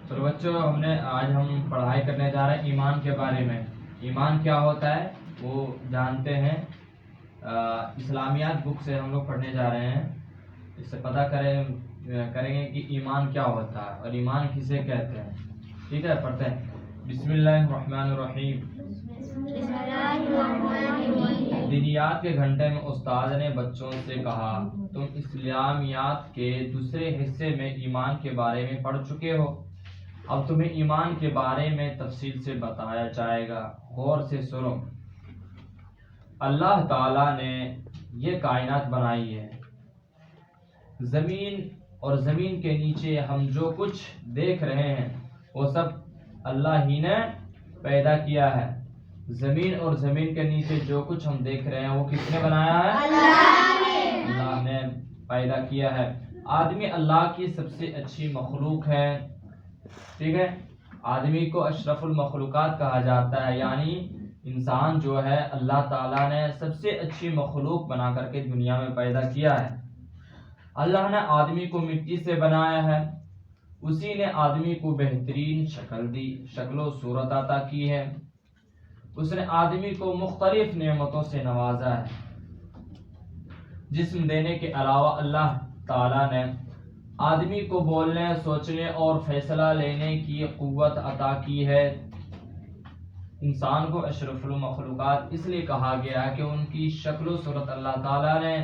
تو بچوں آج ہم پڑھائی کرنے جا رہے ہیں ایمان کے بارے میں۔ ایمان کیا ہوتا ہے وہ جانتے ہیں، اسلامیات بک سے ہم لوگ پڑھنے جا رہے ہیں۔ اس سے پتہ کریں گے کہ ایمان کیا ہوتا ہے اور ایمان کسے کہتے ہیں۔ ٹھیک ہے، پڑھتے ہیں۔ بسم اللہ الرحمن الرحیم۔ دینیات کے گھنٹے میں استاد نے بچوں سے کہا، تم اسلامیات کے دوسرے حصے میں ایمان کے بارے میں پڑھ چکے ہو، اب تمہیں ایمان کے بارے میں تفصیل سے بتایا جائے گا، غور سے سنو۔ اللہ تعالیٰ نے یہ کائنات بنائی ہے، زمین اور زمین کے نیچے ہم جو کچھ دیکھ رہے ہیں وہ سب اللہ ہی نے پیدا کیا ہے۔ زمین اور زمین کے نیچے جو کچھ ہم دیکھ رہے ہیں وہ کس نے بنایا ہے؟ اللہ نے پیدا کیا ہے۔ آدمی اللہ کی سب سے اچھی مخلوق ہے، ٹھیک ہے۔ آدمی کو اشرف المخلوقات کہا جاتا ہے، یعنی انسان جو ہے اللہ تعالیٰ نے سب سے اچھی مخلوق بنا کر کے دنیا میں پیدا کیا ہے۔ اللہ نے آدمی کو مٹی سے بنایا ہے، اسی نے آدمی کو بہترین شکل دی، شکل و صورت عطا کی ہے۔ اس نے آدمی کو مختلف نعمتوں سے نوازا ہے۔ جسم دینے کے علاوہ اللہ تعالیٰ نے آدمی کو بولنے، سوچنے اور فیصلہ لینے کی قوت عطا کی ہے۔ انسان کو اشرف المخلوقات اس لیے کہا گیا کہ ان کی شکل و صورت اللہ تعالیٰ نے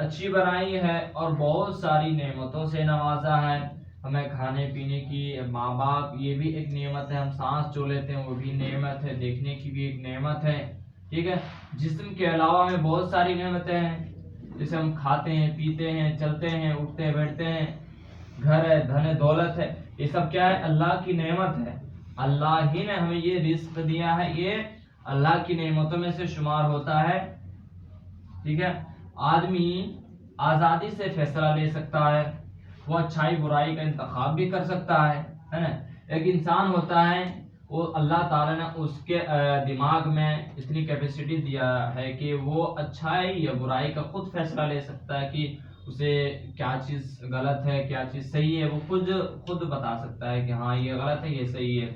اچھی بنائی ہے اور بہت ساری نعمتوں سے نوازا ہے۔ ہمیں کھانے پینے کی، ماں باپ یہ بھی ایک نعمت ہے، ہم سانس جو لیتے ہیں وہ بھی نعمت ہے، دیکھنے کی بھی ایک نعمت ہے، ٹھیک ہے۔ جسم کے علاوہ ہمیں بہت ساری نعمتیں ہیں، جیسے ہم کھاتے ہیں، پیتے ہیں، چلتے ہیں، اٹھتے ہیں، بیٹھتے ہیں، گھر ہے، دھن ہے، دولت ہے، یہ سب کیا ہے؟ اللہ کی نعمت ہے۔ اللہ ہی نے ہمیں یہ رزق دیا ہے، یہ اللہ کی نعمتوں میں سے شمار ہوتا ہے، ٹھیک ہے۔ آدمی آزادی سے فیصلہ لے سکتا ہے، وہ اچھائی برائی کا انتخاب بھی کر سکتا ہے نا۔ ایک انسان ہوتا ہے، وہ اللہ تعالیٰ نے اس کے دماغ میں اتنی کیپیسٹی دیا ہے کہ وہ اچھائی یا برائی کا خود فیصلہ لے سکتا ہے کہ اسے کیا چیز غلط ہے، کیا چیز صحیح ہے، وہ خود بتا سکتا ہے کہ ہاں یہ غلط ہے، یہ صحیح ہے،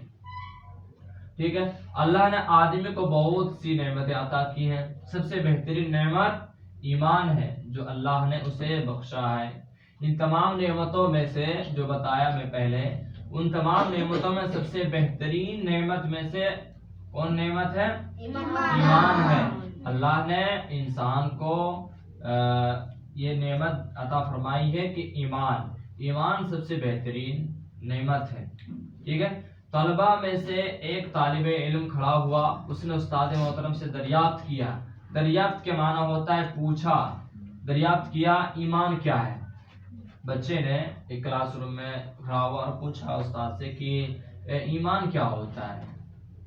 ٹھیک ہے۔ اللہ نے آدمی کو بہت سی نعمتیں عطا کی ہیں، سب سے بہترین نعمت ایمان ہے جو اللہ نے اسے بخشا ہے۔ ان تمام نعمتوں میں سے جو بتایا میں پہلے، ان تمام نعمتوں میں سب سے بہترین نعمت میں سے کون نعمت ہے؟ ایمان ہے۔ اللہ نے انسان کو یہ نعمت عطا فرمائی ہے کہ ایمان سب سے بہترین نعمت ہے، ٹھیک ہے۔ طلبہ میں سے ایک طالب علم کھڑا ہوا، اس نے استاد محترم سے دریافت کیا۔ دریافت کے معنی ہوتا ہے پوچھا، دریافت کیا ایمان کیا ہے۔ بچے نے ایک کلاس روم میں کھڑا ہوا اور پوچھا استاد سے کہ ایمان کیا ہوتا ہے،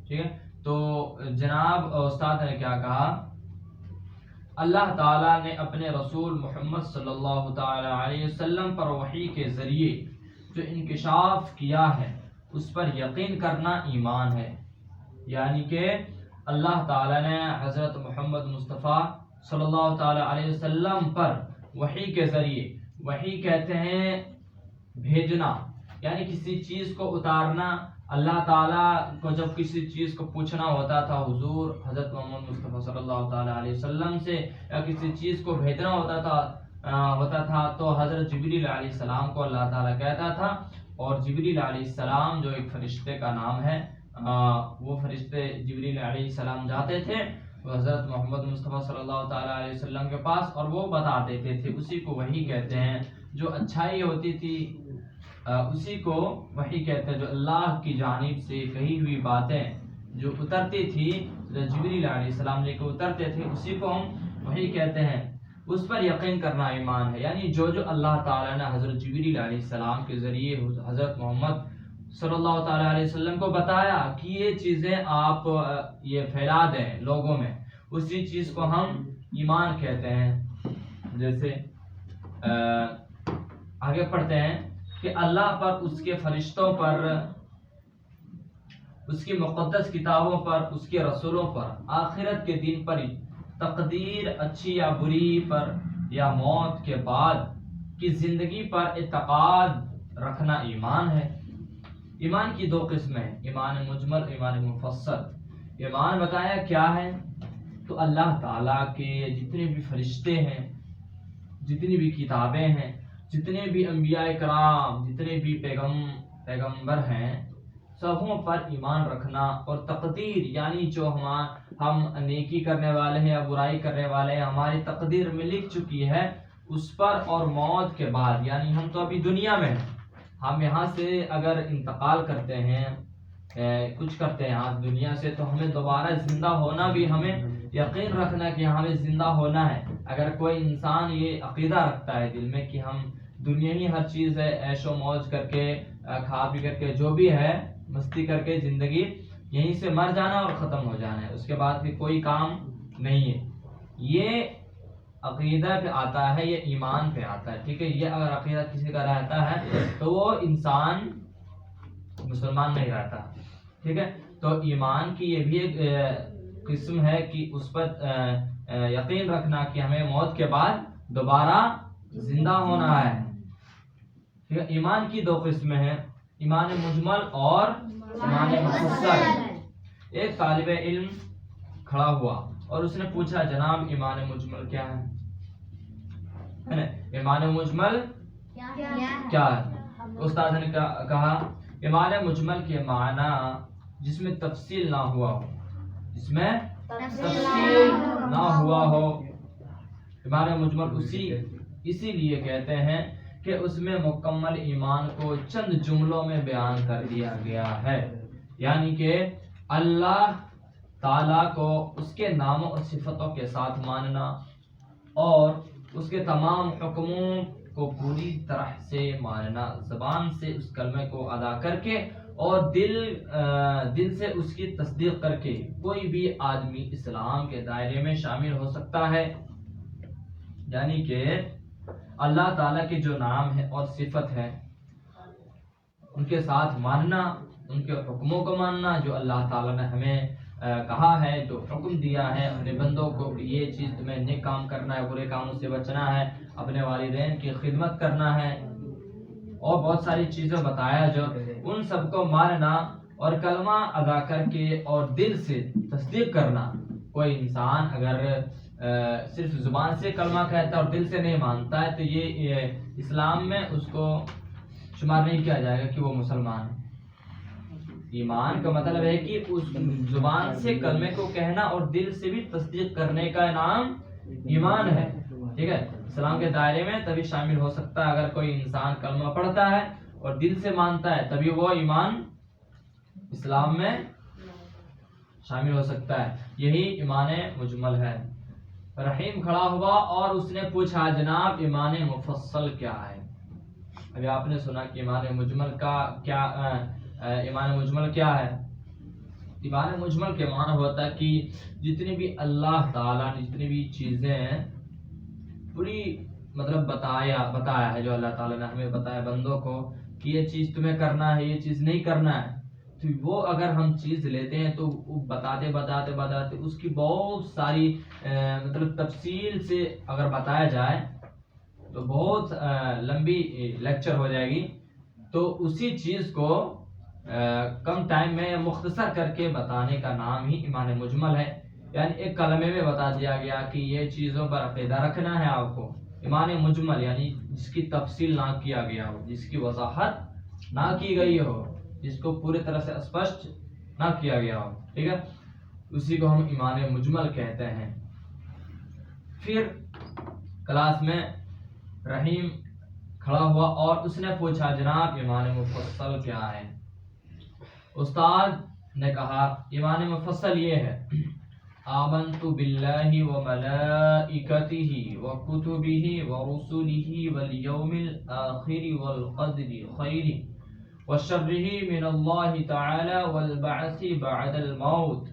ٹھیک ہے۔ تو جناب استاد نے کیا کہا؟ اللہ تعالیٰ نے اپنے رسول محمد صلی اللہ تعالی علیہ وسلم پر وحی کے ذریعے جو انکشاف کیا ہے اس پر یقین کرنا ایمان ہے، یعنی کہ اللہ تعالیٰ نے حضرت محمد مصطفیٰ صلی اللہ تعالی علیہ وسلم پر وحی کے ذریعے، وحی کہتے ہیں بھیجنا، یعنی کسی چیز کو اتارنا۔ اللہ تعالیٰ کو جب کسی چیز کو پوچھنا ہوتا تھا حضور حضرت محمد مصطفیٰ صلی اللہ تعالی علیہ وسلم سے، یا کسی چیز کو بھیجنا ہوتا تھا تو حضرت جبریل علیہ السلام کو اللہ تعالیٰ کہتا تھا، اور جبریل علیہ السلام جو ایک فرشتے کا نام ہے، وہ فرشتے جبریل علیہ السلام جاتے تھے حضرت محمد مصطفیٰ صلی اللہ تعالی علیہ وسلم کے پاس اور وہ بتا دیتے تھے، اسی کو وحی کہتے ہیں۔ جو اچھائی ہوتی تھی اسی کو وحی کہتے ہیں، جو اللہ کی جانب سے کہی ہوئی باتیں جو اترتی تھی، جبریل علیہ السلام لے کے اترتے تھے، اسی کو ہم وحی کہتے ہیں۔ اس پر یقین کرنا ایمان ہے، یعنی جو اللہ تعالیٰ نے حضرت جبریل علیہ السلام کے ذریعے حضرت محمد صلی اللہ تعالی علیہ وسلم کو بتایا کہ یہ چیزیں آپ یہ پھیلا دیں لوگوں میں، اسی چیز کو ہم ایمان کہتے ہیں۔ جیسے آگے پڑھتے ہیں کہ اللہ پر، اس کے فرشتوں پر، اس کی مقدس کتابوں پر، اس کے رسولوں پر، آخرت کے دن پر، تقدیر اچھی یا بری پر، یا موت کے بعد کی زندگی پر اعتقاد رکھنا ایمان ہے۔ ایمان کی دو قسمیں ہیں، ایمان مجمل، ایمان مفصل۔ ایمان بتایا کیا ہے؟ تو اللہ تعالیٰ کے جتنے بھی فرشتے ہیں، جتنی بھی کتابیں ہیں، جتنے بھی انبیاء کرام، جتنے بھی پیغمبر ہیں، سبوں پر ایمان رکھنا، اور تقدیر یعنی جو ہم نیکی کرنے والے ہیں یا برائی کرنے والے ہیں، ہماری تقدیر میں لکھ چکی ہے اس پر، اور موت کے بعد یعنی ہم تو ابھی دنیا میں ہیں، ہم یہاں سے اگر انتقال کرتے ہیں، کچھ کرتے ہیں یہاں دنیا سے، تو ہمیں دوبارہ زندہ ہونا بھی ہمیں یقین رکھنا کہ ہمیں زندہ ہونا ہے۔ اگر کوئی انسان یہ عقیدہ رکھتا ہے دل میں کہ ہم دنیا ہی ہر چیز ہے، عیش و موج کر کے، کھا پی کر کے، جو بھی ہے مستی کر کے زندگی یہیں سے مر جانا اور ختم ہو جانا ہے، اس کے بعد پھر کوئی کام نہیں ہے، یہ عقیدہ پہ آتا ہے، یہ ایمان پہ آتا ہے، ٹھیک ہے۔ یہ اگر عقیدہ کسی کا رہتا ہے تو وہ انسان مسلمان نہیں رہتا، ٹھیک ہے۔ تو ایمان کی یہ بھی ایک قسم ہے کہ اس پر یقین رکھنا کہ ہمیں موت کے بعد دوبارہ زندہ ہونا ہے، ٹھیک ہے۔ ایمان کی دو قسمیں ہیں، ایمان مجمل اور ایمان مفصل۔ ایک طالب علم کھڑا ہوا اور اس نے پوچھا جناب ایمان مجمل کیا ہے؟ ایمان مجمل کیا ہے؟ استاد نے کہا ایمان مجمل کے معنی جس میں تفصیل نہ ہوا ہو، جس میں تفصیل نہ ہوا ہو، ایمان مجمل اسی لیے کہتے ہیں کہ اس میں مکمل ایمان کو چند جملوں میں بیان کر دیا گیا ہے، یعنی کہ اللہ تعالیٰ کو اس کے ناموں اور صفتوں کے ساتھ ماننا، اور اس کے تمام حکموں کو پوری طرح سے ماننا، زبان سے اس کلمے کو ادا کر کے اور دل سے اس کی تصدیق کر کے کوئی بھی آدمی اسلام کے دائرے میں شامل ہو سکتا ہے۔ یعنی کہ اللہ تعالیٰ کے جو نام ہے اور صفت ہے ان کے ساتھ ماننا، ان کے حکموں کو ماننا جو اللہ تعالیٰ نے ہمیں کہا ہے، جو حکم دیا ہے اپنے بندوں کو کہ یہ چیز تمہیں نیک کام کرنا ہے، برے کاموں سے بچنا ہے، اپنے والدین کی خدمت کرنا ہے، اور بہت ساری چیزیں بتایا جو ان سب کو ماننا اور کلمہ ادا کر کے اور دل سے تصدیق کرنا۔ کوئی انسان اگر صرف زبان سے کلمہ کہتا ہے اور دل سے نہیں مانتا ہے تو یہ اسلام میں اس کو شمار نہیں کیا جائے گا کہ وہ مسلمان ہے۔ ایمان کا مطلب ہے کہ اس زبان سے کلمے کو کہنا اور دل سے بھی تصدیق کرنے کا نام ایمان ہے، ٹھیک ہے۔ اسلام کے دائرے میں تبھی شامل ہو سکتا ہے اگر کوئی انسان کلمہ پڑھتا ہے اور دل سے مانتا ہے، تبھی وہ ایمان اسلام میں شامل ہو سکتا ہے، یہی ایمان مجمل ہے۔ رحیم کھڑا ہوا اور اس نے پوچھا جناب ایمان مفصل کیا ہے؟ ابھی آپ نے سنا کہ ایمان مجمل کیا ہے؟ ایمان مجمل کے معنی ہوتا ہے کہ جتنی بھی اللہ تعالیٰ نے جتنی بھی چیزیں پوری مطلب بتایا ہے، جو اللہ تعالیٰ نے ہمیں بتایا بندوں کو کہ یہ چیز تمہیں کرنا ہے، یہ چیز نہیں کرنا ہے، تو وہ اگر ہم چیز لیتے ہیں تو بتاتے اس کی بہت ساری مطلب تفصیل سے اگر بتایا جائے تو بہت لمبی لیکچر ہو جائے گی، تو اسی چیز کو کم ٹائم میں مختصر کر کے بتانے کا نام ہی ایمان مجمل ہے۔ یعنی ایک کلمے میں بتا دیا گیا کہ یہ چیزوں پر عقیدہ رکھنا ہے آپ کو۔ ایمان مجمل یعنی جس کی تفصیل نہ کیا گیا ہو، جس کی وضاحت نہ کی گئی ہو، جس کو پورے طرح سے اسپشٹ نہ کیا گیا ہو، ٹھیک ہے، اسی کو ہم ایمان مجمل کہتے ہیں۔ پھر کلاس میں رحیم کھڑا ہوا اور اس نے پوچھا جناب ایمان مفصل کیا ہے؟ استاد نے کہا ایمان مفصل یہ ہے آمنت باللہ وملائکتہ وکتبہ ورسلہ والیوم الآخر والقدر خیر وشرہ من اللہ تعالی والبعث بعد الموت۔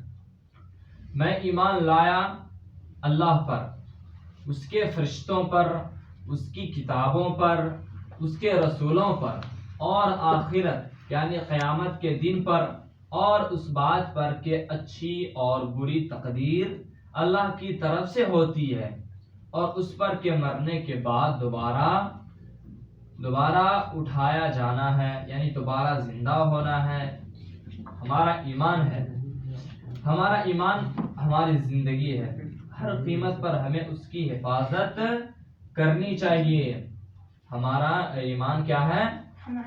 میں ایمان لایا اللہ پر، اس کے فرشتوں پر، اس کی کتابوں پر، اس کے رسولوں پر، اور آخرت یعنی قیامت کے دن پر، اور اس بات پر کہ اچھی اور بری تقدیر اللہ کی طرف سے ہوتی ہے، اور اس پر کہ مرنے کے بعد دوبارہ دوبارہ اٹھایا جانا ہے، یعنی دوبارہ زندہ ہونا ہے، ہمارا ایمان ہے، ہمارا ایمان ہماری زندگی ہے، ہر قیمت پر ہمیں اس کی حفاظت کرنی چاہیے۔ ہمارا ایمان کیا ہے؟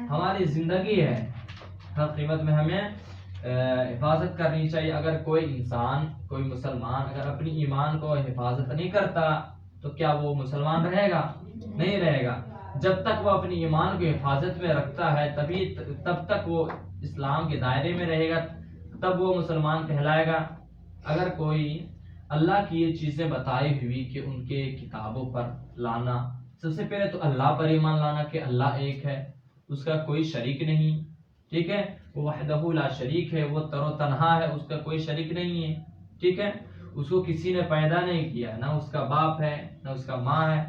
ہماری زندگی ہے، ہر قیمت میں ہمیں حفاظت کرنی چاہیے۔ اگر کوئی انسان، کوئی مسلمان اگر اپنی ایمان کو حفاظت نہیں کرتا تو کیا وہ مسلمان رہے گا؟ نہیں رہے گا۔ جب تک وہ اپنی ایمان کو حفاظت میں رکھتا ہے تب تک وہ اسلام کے دائرے میں رہے گا، تب وہ مسلمان کہلائے گا۔ اگر کوئی اللہ کی یہ چیزیں بتائی ہوئی کہ ان کے کتابوں پر لانا، سب سے پہلے تو اللہ پر ایمان لانا کہ اللہ ایک ہے، اس کا کوئی شریک نہیں، ٹھیک ہے، وہ وحدہ لا شریک ہے، وہ تر و تنہا ہے، اس کا کوئی شریک نہیں ہے، ٹھیک ہے، اس کو کسی نے پیدا نہیں کیا، نہ اس کا باپ ہے، نہ اس کا ماں ہے،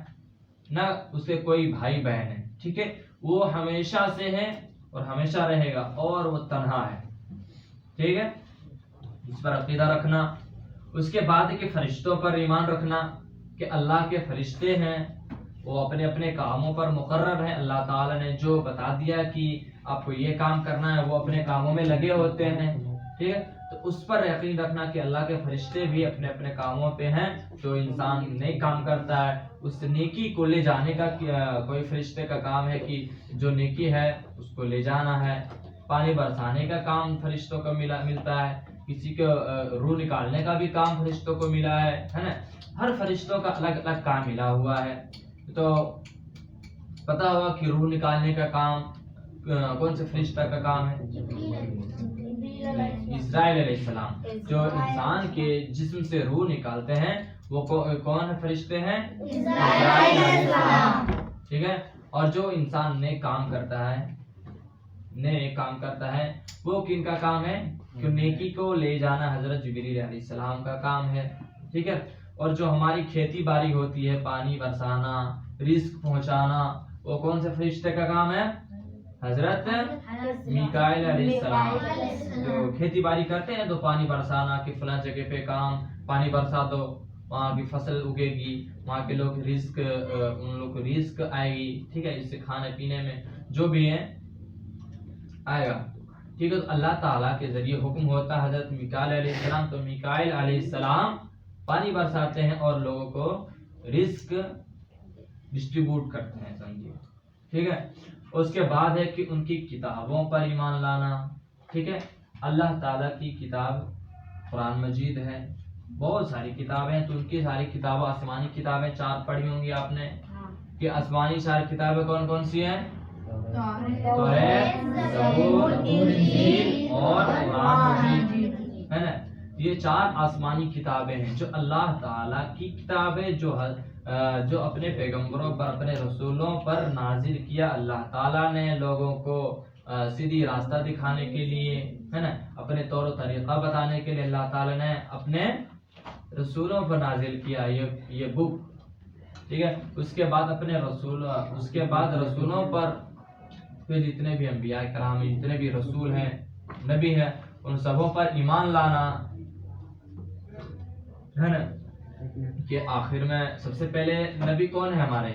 نہ اس کے کوئی بھائی بہن ہے، ٹھیک ہے، وہ ہمیشہ سے ہے اور ہمیشہ رہے گا اور وہ تنہا ہے، ٹھیک ہے، اس پر عقیدہ رکھنا۔ اس کے بعد کہ فرشتوں پر ایمان رکھنا کہ اللہ کے فرشتے ہیں، وہ اپنے اپنے کاموں پر مقرر ہیں، اللہ تعالیٰ نے جو بتا دیا کہ آپ کو یہ کام کرنا ہے وہ اپنے کاموں میں لگے ہوتے ہیں، ٹھیک ہے، تو اس پر یقین رکھنا کہ اللہ کے فرشتے بھی اپنے اپنے کاموں پہ ہیں۔ جو انسان نیک کام کرتا ہے اس نیکی کو لے جانے کا کوئی فرشتے کا کام ہے کہ جو نیکی ہے اس کو لے جانا ہے۔ پانی برسانے کا کام فرشتوں کو ملتا ہے، کسی کو روح نکالنے کا بھی کام فرشتوں کو ملا ہے نا، ہر فرشتوں کا الگ الگ کام ملا ہوا ہے۔ تو پتا ہوا کہ روح نکالنے کا کام کون سے فرشتہ کا کام ہے؟ اسرائیل علیہ السلام، جو انسان کے جسم سے روح نکالتے ہیں وہ کون فرشتے ہیں؟ اسرائیل علیہ السلام، ٹھیک ہے، اور جو انسان نیک کام کرتا ہے وہ کن کا کام ہے؟ کہ نیکی کو لے جانا حضرت جبریل علیہ السلام کا کام ہے، ٹھیک ہے، اور جو ہماری کھیتی باڑی ہوتی ہے، پانی برسانا، رزق پہنچانا، وہ کون سے فرشتے کا کام ہے؟ حضرت میکائیل علیہ السلام، جو کھیتی باڑی کرتے ہیں تو پانی برسانا کہ فلاں جگہ پہ پانی برسا دو، وہاں کی فصل اگے گی، وہاں کے لوگ ان لوگ کو رزق آئے گی، ٹھیک ہے، اس سے کھانے پینے میں جو بھی ہے آئے گا، ٹھیک ہے، تو اللہ تعالیٰ کے ذریعے حکم ہوتا ہے حضرت میکائیل علیہ السلام، تو میکائیل علیہ السلام پانی برساتے ہیں اور لوگوں کو رزق ڈسٹریبیوٹ کرتے ہیں، سمجھیے، ٹھیک ہے۔ اس کے بعد ہے کہ ان کی کتابوں پر ایمان لانا، ٹھیک ہے، اللہ تعالیٰ کی کتاب قرآن مجید ہے، بہت ساری کتابیں ہیں، تو ان کی ساری کتابیں، آسمانی کتابیں 4 پڑھی ہوں گی آپ نے، کہ آسمانی 4 کتابیں کون کون سی ہیں؟ توریت، زبور، انجیل اور قرآن مجید، ہے نا، یہ 4 آسمانی کتابیں ہیں جو اللہ تعالیٰ کی کتابیں جو اپنے پیغمبروں پر، اپنے رسولوں پر نازل کیا اللہ تعالیٰ نے، لوگوں کو سیدھی راستہ دکھانے کے لیے، ہے نا، اپنے طور و طریقہ بتانے کے لیے اللہ تعالیٰ نے اپنے رسولوں پر نازل کیا یہ بک، ٹھیک ہے۔ اس کے بعد رسولوں پر پھر جتنے بھی انبیاء کرام، جتنے بھی رسول ہیں، نبی ہیں، ان سبوں پر ایمان لانا، ہے نا، کہ آخر میں سب سے پہلے نبی کون ہے ہمارے؟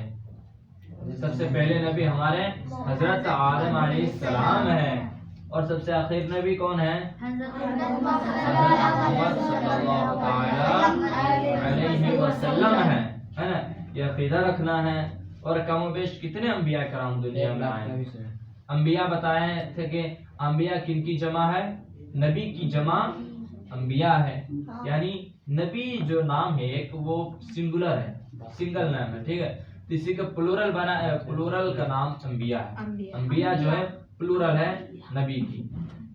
سب سے پہلے نبی ہمارے حضرت آدم علیہ السلام ہے، اور سب سے آخر نبی کون ہے؟ حضرت محمد صلی اللہ علیہ وسلم ہے نا، یہ عقیدہ رکھنا ہے۔ اور کم و بیش کتنے انبیاء کرام دنیا میں آئے؟ انبیاء بتائے تھے کہ انبیاء کن کی جمع ہے؟ نبی کی جمع انبیاء ہے، یعنی نبی جو نام ہے ایک وہ سنگولر ہے، سنگل نام ہے، ٹھیک ہے، اسی کا پلورل کا نام انبیاء ہے، انبیاء جو ہے پلورل ہے نبی کی،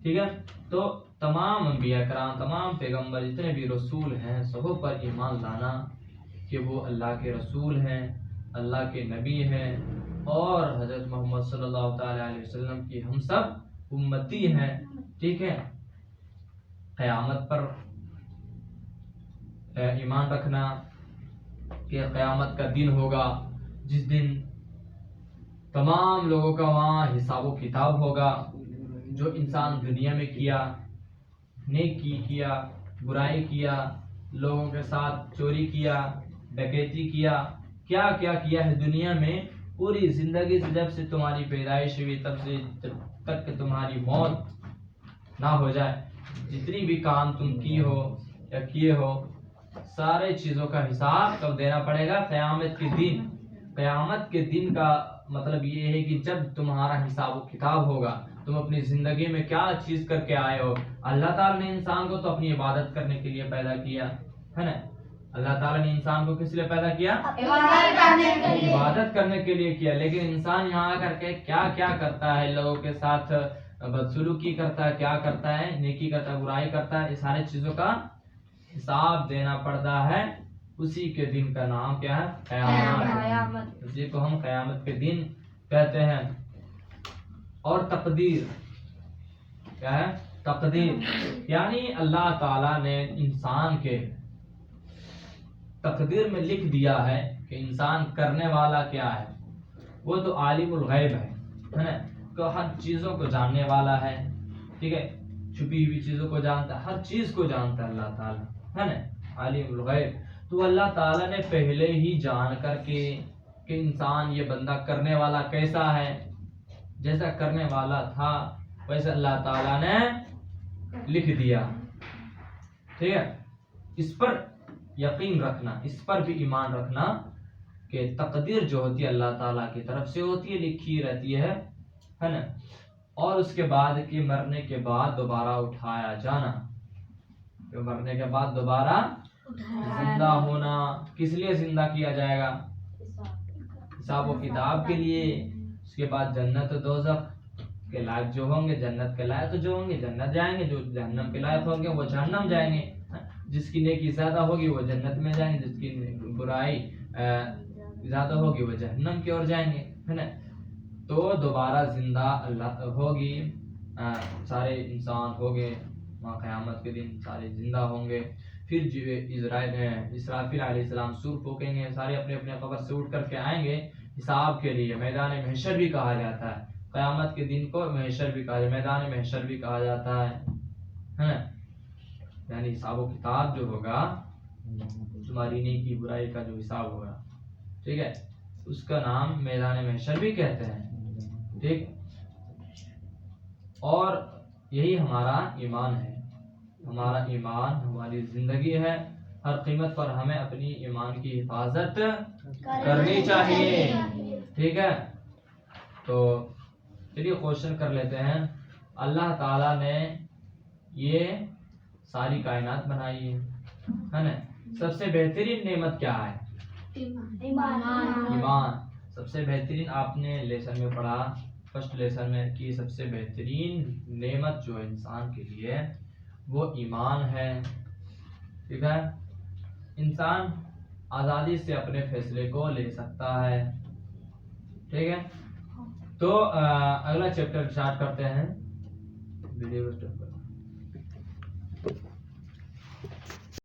ٹھیک ہے۔ تو تمام انبیاء کرام، تمام پیغمبر، جتنے بھی رسول ہیں، سبوں پر ایمان لانا کہ وہ اللہ کے رسول ہیں، اللہ کے نبی ہیں، اور حضرت محمد صلی اللہ تعالی علیہ وسلم کی ہم سب امتی ہیں، ٹھیک ہے۔ قیامت پر ایمان رکھنا کہ قیامت کا دن ہوگا جس دن تمام لوگوں کا وہاں حساب و کتاب ہوگا، جو انسان دنیا میں کیا، نیکی کیا، برائی کیا، لوگوں کے ساتھ چوری کیا، ڈکیتی کیا، کیا کیا ہے دنیا میں، پوری زندگی سے جب سے تمہاری پیدائش ہوئی تب سے جب تک کہ تمہاری موت نہ ہو جائے جتنی بھی کام تم کی ہو یا کیے ہو سارے چیزوں کا حساب کب دینا پڑے گا؟ قیامت کے دن۔ قیامت کے دن کا مطلب یہ ہے کہ جب تمہارا حساب و کتاب ہوگا تم اپنی زندگی میں کیا چیز کر کے آئے ہو۔ اللہ تعالیٰ نے انسان کو تو اپنی عبادت کرنے کے لیے پیدا کیا ہے نا، اللہ تعالیٰ نے انسان کو کس لیے پیدا کیا؟ عبادت کرنے کے لیے کیا، لیکن انسان یہاں آ کر کے کیا کیا کرتا ہے، لوگوں کے ساتھ بدسلوکی کرتا ہے، کیا کرتا ہے، نیکی کرتا ہے، برائی کرتا ہے، یہ سارے چیزوں کا حساب دینا پڑتا ہے۔ اسی کے دن کا نام کیا ہے؟ قیامت۔ اسی کو ہم قیامت کے دن کہتے ہیں۔ اور تقدیر کیا ہے؟ تقدیر یعنی اللہ تعالیٰ نے انسان کے تقدیر میں لکھ دیا ہے کہ انسان کرنے والا کیا ہے۔ وہ تو عالم الغیب ہے نا، تو ہر چیزوں کو جاننے والا ہے، ٹھیک ہے، چھپی ہوئی چیزوں کو جانتا ہے، ہر چیز کو جانتا ہے اللہ تعالیٰ ہے نا، عالم الغیب۔ تو اللہ تعالیٰ نے پہلے ہی جان کر کے کہ انسان یہ بندہ کرنے والا کیسا ہے، جیسا کرنے والا تھا ویسے اللہ تعالیٰ نے لکھ دیا، ٹھیک ہے۔ اس پر یقین رکھنا، اس پر بھی ایمان رکھنا کہ تقدیر جو ہوتی ہے اللہ تعالیٰ کی طرف سے ہوتی ہے، لکھی رہتی ہے نا۔ اور اس کے بعد کہ مرنے کے بعد دوبارہ اٹھایا جانا، کہ مرنے کے بعد دوبارہ زندہ ہونا، کس لیے زندہ کیا جائے گا؟ حساب و کتاب کے لیے۔ اس کے بعد جنت و دوزخ کے لائق جو ہوں گے جنت کے لائق جو ہوں گے جنت جائیں گے، جو جہنم کے لائق ہوں گے وہ جہنم جائیں گے۔ جس کی نیکی زیادہ ہوگی وہ جنت میں جائیں گے، جس کی برائی زیادہ ہوگی وہ جہنم کی اور جائیں گے، ہے نا۔ تو دوبارہ زندہ اللہ ہوگی، سارے انسان ہوگے وہاں قیامت کے دن، سارے زندہ ہوں گے۔ پھر اسرافیل علیہ السلام سور پھونکیں گے، سارے اپنے اپنے قبر سے اٹھ کر کے آئیں گے حساب کے لیے۔ میدان محشر بھی کہا جاتا ہے، قیامت کے دن کو محشر بھی کہا جاتا ہے، میدان محشر بھی کہا جاتا ہے نا۔ یعنی حساب و کتاب جو ہوگا، تمہاری نیکی برائی کا جو حساب ہوگا، ٹھیک ہے، اس کا نام میدان محشر بھی کہتے ہیں، ٹھیک۔ اور یہی ہمارا ایمان ہے، ہمارا ایمان ہماری زندگی ہے۔ ہر قیمت پر ہمیں اپنی ایمان کی حفاظت کرنی چاہیے، ٹھیک ہے۔ تو چلیے کوشچن کر لیتے ہیں۔ اللہ تعالیٰ نے یہ ساری کائنات بنائی ہے نا، سب سے بہترین نعمت کیا ہے؟ ایمان۔ سب سے بہترین آپ نے لیسن میں پڑھا، فرسٹ لیسن میں، کہ سب سے بہترین نعمت جو انسان کے لیے وہ ایمان ہے، ٹھیک ہے۔ انسان آزادی سے اپنے فیصلے کو لے سکتا ہے، ٹھیک ہے۔ تو اگلا چیپٹر اسٹارٹ کرتے ہیں۔